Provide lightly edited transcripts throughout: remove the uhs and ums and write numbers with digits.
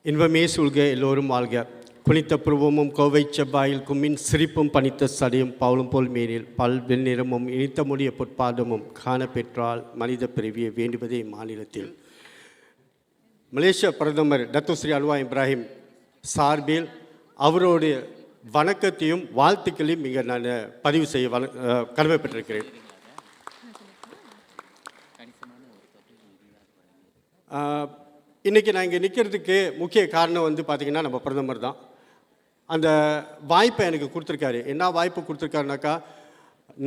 இன்பமே சூழ்க எல்லோரும் வாழ்க. குனித்த புருவமும் கோவை செவ்வாயில் கும்மின் சிரிப்பும் பனித்த சடையும் பவுலும் போல் மேனில் பல் வெண்ணிறமும் இனித்த முடிய பொற்பாதமும் காண பெற்றால் மனித பிறவியை வேண்டுவதே மாநிலத்தில். மலேசிய பிரதமர் டத்தோஸ்ரீ அன்வார் இப்ராஹிம் சார்பில் அவருடைய வணக்கத்தையும் வாழ்த்துக்களையும் இங்கே நான் பதிவு செய்ய கடமைப்பட்டிருக்கிறேன். இன்றைக்கி நான் இங்கே நிற்கிறதுக்கு முக்கிய காரணம் பார்த்திங்கன்னா நம்ம பிரதமர் தான். அந்த வாய்ப்பை எனக்கு கொடுத்துருக்காரு. என்ன வாய்ப்பு கொடுத்துருக்காருனாக்கா,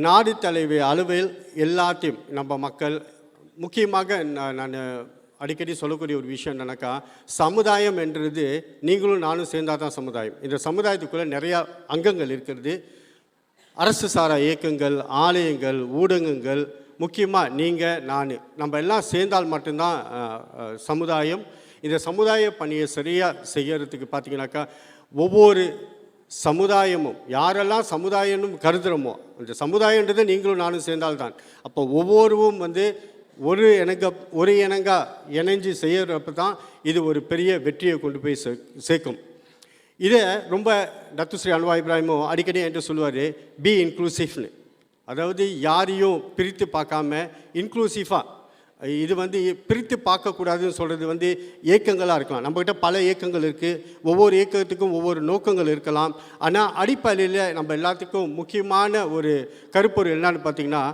நாடு தலைவி அளவில் எல்லாத்தையும் நம்ம மக்கள், முக்கியமாக நான் அடிக்கடி சொல்லக்கூடிய ஒரு விஷயம் என்னன்னாக்கா, சமுதாயம் என்றது நீங்களும் நானும் சேர்ந்தால் தான் சமுதாயம். இந்த சமுதாயத்துக்குள்ளே நிறையா அங்கங்கள் இருக்கிறது. அரசு சாரா இயக்கங்கள், ஆலயங்கள், ஊடகங்கள், முக்கியமாக நீங்கள் நம்ம எல்லாம் சேர்ந்தால் மட்டும்தான் சமுதாயம். இந்த சமுதாய பணியை சரியாக செய்கிறதுக்கு பார்த்திங்கனாக்கா, ஒவ்வொரு சமுதாயமும் யாரெல்லாம் சமுதாயம்னு கருதுகிறோமோ, அந்த சமுதாயன்றது நீங்களும் நானும் சேர்ந்தால்தான். அப்போ ஒவ்வொருவும் ஒரு இணங்கா இணைஞ்சு செய்கிறப்ப தான் இது ஒரு பெரிய வெற்றியை கொண்டு போய் சேர்க்கும். இதை ரொம்ப டத்தோஸ்ரீ அன்வார் இப்ராஹிமும் அடிக்கடி என்று சொல்லுவார், பி இன்க்ளூசிவ்னு. அதாவது யாரையும் பிரித்து பார்க்காம இன்க்ளூசிவாக, இது பிரித்து பார்க்கக்கூடாதுன்னு சொல்கிறது இயக்கங்களாக இருக்கலாம். நம்மக்கிட்ட பல இயக்கங்கள் இருக்குது. ஒவ்வொரு இயக்கத்துக்கும் ஒவ்வொரு நோக்கங்கள் இருக்கலாம். ஆனால் அடிப்படையில் நம்ம எல்லாத்துக்கும் முக்கியமான ஒரு கருப்பொருள் என்னன்னு பார்த்திங்கன்னா,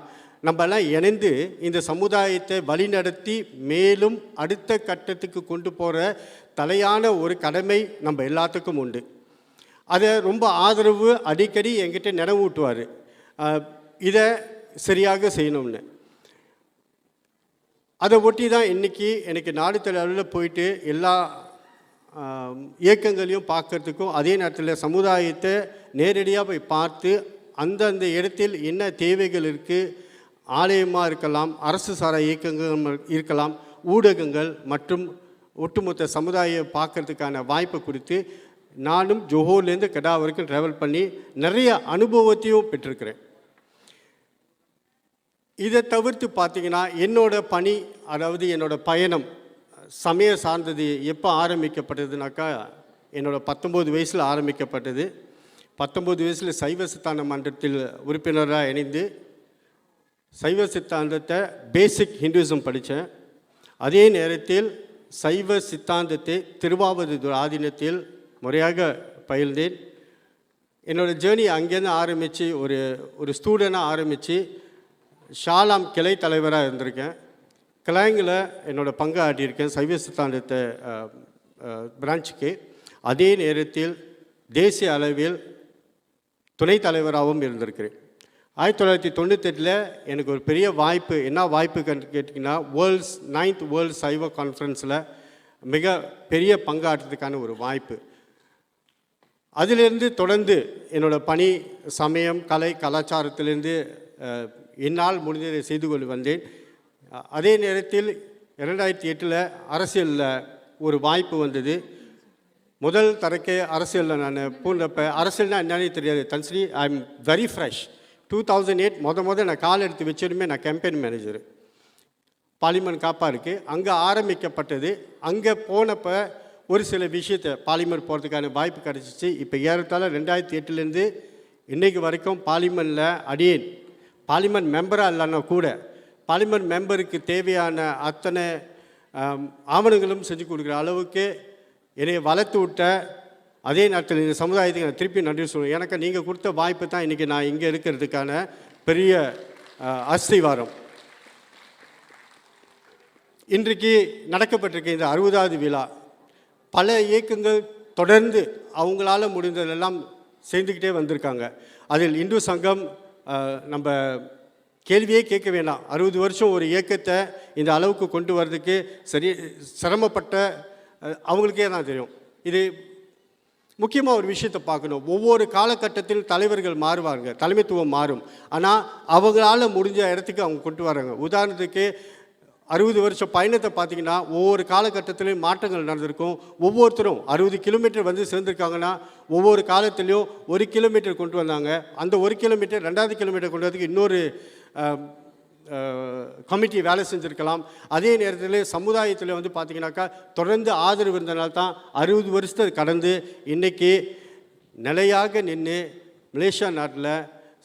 நம்மெல்லாம் இணைந்து இந்த சமுதாயத்தை வழிநடத்தி மேலும் அடுத்த கட்டத்துக்கு கொண்டு போகிற தலையான ஒரு கடமை நம்ம எல்லாத்துக்கும் உண்டு. அதை ரொம்ப ஆதரவு அடிக்கடி என்கிட்ட நினைவூட்டுவார், இதை சரியாக செய்யணும்னு. அதை ஒட்டி தான் இன்றைக்கி எனக்கு நாடு தலைவரில் போயிட்டு எல்லா இயக்கங்களையும் பார்க்குறதுக்கும், அதே நேரத்தில் சமுதாயத்தை நேரடியாக போய் பார்த்து அந்தந்த இடத்தில் என்ன தேவைகள் இருக்குது, ஆலயமாக இருக்கலாம், அரசு சாரா இயக்கங்கள் இருக்கலாம், ஊடகங்கள் மற்றும் ஒட்டுமொத்த சமுதாயம் பார்க்குறதுக்கான வாய்ப்பை கொடுத்து நானும் ஜோஹோர்லேருந்து கெடா வரைக்கும் ட்ராவல் பண்ணி நிறைய அனுபவத்தையும் பெற்றிருக்கிறேன். இதை தவிர்த்து பார்த்திங்கன்னா, என்னோடய பணி, அதாவது என்னோடய பயணம் சமய சார்ந்தது எப்போ ஆரம்பிக்கப்பட்டதுனாக்கா, என்னோடய 19 வயசில் ஆரம்பிக்கப்பட்டது. 19 வயசில் சைவ சித்தாந்த மன்றத்தில் உறுப்பினராக இணைந்து சைவ சித்தாந்தத்தை பேசிக் ஹிந்துவிசம் படித்தேன். அதே நேரத்தில் சைவ சித்தாந்தத்தை திருவாவடுதுறை ஆதீனத்தில் முறையாக பயில்ந்தேன். என்னோடய ஜேர்னி அங்கேருந்து ஆரம்பித்து ஒரு ஸ்டூடெண்டாக ஆரம்பித்து ஷாலாம் கிளை தலைவராக இருந்திருக்கேன். கிளைங்கில் என்னோடய பங்கு ஆட்டியிருக்கேன் சைவ சித்தாந்தத்தை பிரான்ச்சுக்கு. அதே நேரத்தில் தேசிய அளவில் துணைத் தலைவராகவும் இருந்திருக்கிறேன். 1998 எனக்கு ஒரு பெரிய வாய்ப்பு, என்ன வாய்ப்பு கேட்டிங்கன்னா, 9th வேர்ல்டு சைவ கான்ஃபரன்ஸில் மிக பெரிய பங்காற்றுறதுக்கான ஒரு வாய்ப்பு. அதிலிருந்து தொடர்ந்து என்னோடய பணி சமயம், கலை, கலாச்சாரத்திலிருந்து என்னால் முடிந்ததை செய்து கொண்டு வந்தேன். அதே நேரத்தில் 2008 அரசியலில் ஒரு வாய்ப்பு வந்தது. முதல் தரக்கே அரசியலில் நான் பூந்தப்போ, அரசியல்னால் என்னன்னே தெரியாது. Tan Sri, I am very fresh. 2008 நான் கால் எடுத்து வச்சிருமே, நான் கேம்பெயின் மேனேஜர் பார்லிமெண்ட் காப்பா இருக்குது. அங்கே ஆரம்பிக்கப்பட்டது. அங்கே போனப்போ ஒரு சில விஷயத்தை பார்லிமெண்ட் போகிறதுக்கான வாய்ப்பு கிடச்சிச்சு. இப்போ ஏறத்தாழ 2008 இன்றைக்கு வரைக்கும் பார்லிமெண்ட்டில் அடியேன் பார்லிமெண்ட் மெம்பராக இல்லைன்னா கூட பார்லிமெண்ட் மெம்பருக்கு தேவையான அத்தனை ஆவணங்களும் செஞ்சு கொடுக்குற அளவுக்கு என்னை வளர்த்து விட்ட, அதே நேரத்தில் இந்த சமுதாயத்துக்கு நான் திருப்பி நன்றி சொல்லுவேன். எனக்கு நீங்கள் கொடுத்த வாய்ப்பு தான் இன்றைக்கி நான் இங்கே இருக்கிறதுக்கான பெரிய அஸ்திவாரம். இன்றைக்கு நடக்கப்பட்டிருக்க இந்த 60வது விழா, பல இயக்கங்கள் தொடர்ந்து அவங்களால முடிந்ததெல்லாம் சேர்ந்துக்கிட்டே வந்திருக்காங்க. அதில் இந்து சங்கம், நம்ம கேள்வியே கேட்க வேண்டாம், 60 வருஷம் ஒரு இயக்கத்தை இந்த அளவுக்கு கொண்டு வர்றதுக்கு சிரமப்பட்ட அவங்களுக்கே தான் தெரியும். இது முக்கியமாக ஒரு விஷயத்தை பார்க்கணும். ஒவ்வொரு காலகட்டத்தில் தலைவர்கள் மாறுவாங்க, தலைமைத்துவம் மாறும். ஆனால் அவங்களால முடிஞ்ச இடத்துக்கு அவங்க கொண்டு வராங்க. உதாரணத்துக்கு 60 வருஷம் பயணத்தை பார்த்திங்கன்னா, ஒவ்வொரு காலகட்டத்திலையும் மாற்றங்கள் நடந்திருக்கும். ஒவ்வொருத்தரும் 60 கிலோமீட்டர் சேர்ந்துருக்காங்கன்னா, ஒவ்வொரு காலத்துலேயும் 1 கிலோமீட்டர் கொண்டு வந்தாங்க. அந்த 1 கிலோமீட்டர் 2வது கிலோமீட்டர் கொண்டு வரதுக்கு இன்னொரு கமிட்டி வேலை செஞ்சுருக்கலாம். அதே நேரத்தில் சமுதாயத்தில் வந்து பார்த்திங்கனாக்கா தொடர்ந்து ஆதரவு இருந்தனால தான் 60 வருஷத்தை கடந்து இன்றைக்கி நிலையாக நின்று மலேசியா நாட்டில்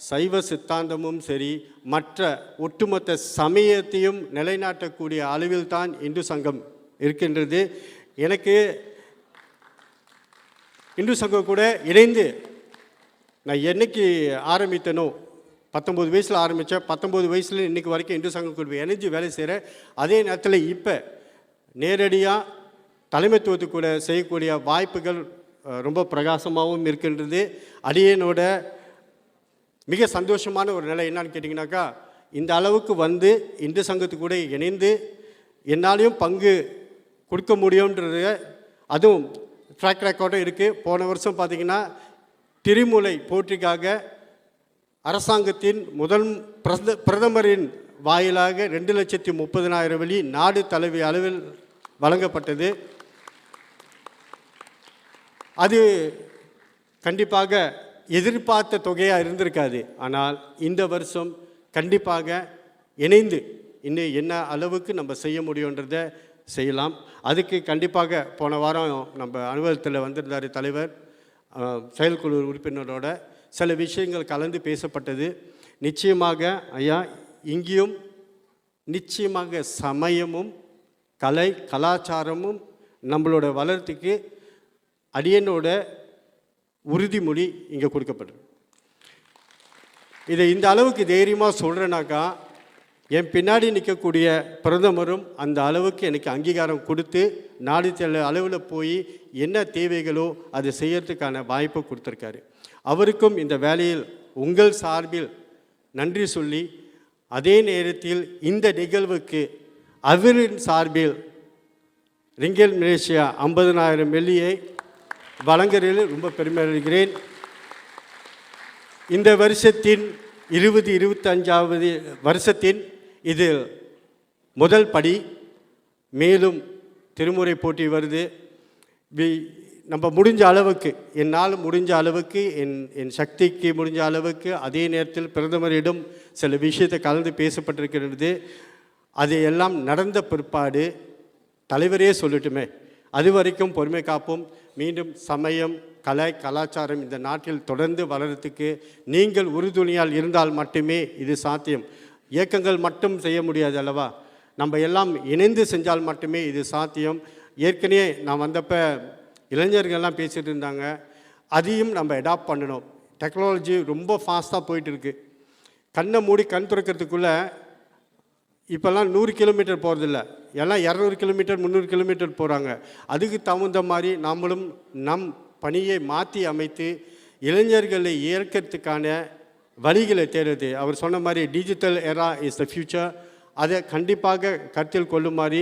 சைவ சித்தாந்தமும் சரி மற்ற ஒட்டுமொத்த சமயத்தையும் நிலைநாட்டக்கூடிய அளவில் தான் இந்து சங்கம் இருக்கின்றது. எனக்கு இந்து சங்கம் கூட இணைந்து நான் என்னைக்கு ஆரம்பித்தனோ 19 வயசில் ஆரம்பித்தேன். 19 வயசில் இன்றைக்கு வரைக்கும் இந்து சங்கம் கூட இணைஞ்சு வேலை செய்கிறேன். அதே நேரத்தில் இப்போ நேரடியாக தலைமைத்துவத்துக்கு கூட செய்யக்கூடிய வாய்ப்புகள் ரொம்ப பிரகாசமாகவும் இருக்கின்றது. அடியனோட மிக சந்தோஷமான ஒரு நிலை என்னன்னு கேட்டிங்கனாக்கா, இந்த அளவுக்கு வந்து இந்து சங்கத்துக்கு கூட இணைந்து என்னாலையும் பங்கு கொடுக்க முடியுன்றது அதுவும் ட்ராக் ரெக்கார்டும் இருக்குது. போன வருஷம் பார்த்திங்கன்னா திருமுலை போற்றிக்காக அரசாங்கத்தின் முதல் பிரதமரின் வாயிலாக 2,30,000 வெள்ளி நாடு தலைவி அளவில் வழங்கப்பட்டது. அது கண்டிப்பாக எதிர்பார்த்த தொகையாக இருந்திருக்காது. ஆனால் இந்த வருஷம் கண்டிப்பாக இணைந்து இன்னும் என்ன அளவுக்கு நம்ம செய்ய முடியுன்றதை செய்யலாம். அதுக்கு கண்டிப்பாக போன வாரம் நம்ம அலுவலகத்தில் வந்திருந்தார் தலைவர், செயற்குழு உறுப்பினரோட சில விஷயங்கள் கலந்து பேசப்பட்டது. நிச்சயமாக ஐயா இங்கேயும் நிச்சயமாக சமயமும் கலை கலாச்சாரமும் நம்மளோட வளர்ச்சிக்கு அடியனோட உறுதிமொழி இங்கே கொடுக்கப்படுது. இதை இந்த அளவுக்கு தைரியமாக சொல்கிறேனாக்கா என் பின்னாடி நிற்கக்கூடிய பிரதமரும் அந்த அளவுக்கு எனக்கு அங்கீகாரம் கொடுத்து நாடு அளவில் போய் என்ன தேவைகளோ அதை செய்யறதுக்கான வாய்ப்பை கொடுத்துருக்காரு. அவருக்கும் இந்த வேலையில் உங்கள் சார்பில் நன்றி சொல்லி, அதே நேரத்தில் இந்த நிகழ்வுக்கு அவரின் சார்பில் ரிங்கல் மலேசியா 50,000 வெள்ளியை வழங்குறதில் ரொம்ப பெருமை அடைகிறேன். இந்த வருஷத்தின் 2025வது வருஷத்தின் இது முதல் படி. மேலும் திருமுறை போட்டி வருது. நம்ம முடிஞ்ச அளவுக்கு, என்னால் முடிஞ்ச அளவுக்கு, என் சக்திக்கு முடிஞ்ச அளவுக்கு, அதே நேரத்தில் பிரதமரிடம் சில விஷயத்தை கலந்து பேசப்பட்டிருக்கிறது. அது எல்லாம் நடந்த பிற்பாடு தலைவரே சொல்லட்டுமே, அது வரைக்கும் பொறுமை காப்போம். மீண்டும் சமயம் கலை கலாச்சாரம் இந்த நாட்டில் தொடர்ந்து வளர்கிறதுக்கு நீங்கள் உறுதுணையால் இருந்தால் மட்டுமே இது சாத்தியம். இயக்கங்கள் மட்டும் செய்ய முடியாது அல்லவா, நம்ம எல்லாம் இணைந்து செஞ்சால் மட்டுமே இது சாத்தியம். ஏற்கனவே நான் வந்தப்போ இளைஞர்கள்லாம் பேசிகிட்டு இருந்தாங்க, அதையும் நம்ம அடாப்ட் பண்ணணும். டெக்னாலஜி ரொம்ப ஃபாஸ்ட்டாக போயிட்டுருக்கு. கண்ணை மூடி கண் துறக்கிறதுக்குள்ளே இப்போல்லாம் 100 கிலோமீட்டர் போகிறதில்ல, எல்லாம் 200 கிலோமீட்டர் 300 கிலோமீட்டர் போகிறாங்க. அதுக்கு தகுந்த மாதிரி நாமளும் நம் பணியை மாற்றி அமைத்து இளைஞர்களை ஏற்கிறதுக்கான வழிகளை தேடுறது. அவர் சொன்ன மாதிரி டிஜிட்டல் எரா இஸ் த ஃப்யூச்சர். அதை கண்டிப்பாக கருத்தில் கொள்ளுமாறு,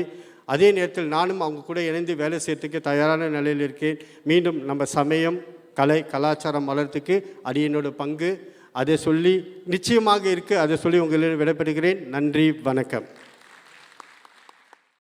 அதே நேரத்தில் நானும் அவங்க கூட இணைந்து வேலை செய்யறதுக்கு தயாரான நிலையில் இருக்கேன். மீண்டும் நம்ம சமயம் கலை கலாச்சாரம் வளர்த்துக்கு அடியனோட பங்கு அதை சொல்லி நிச்சயமாக இருக்குது. அதை சொல்லி உங்களிடம் விடைபெறுகிறேன். நன்றி, வணக்கம்.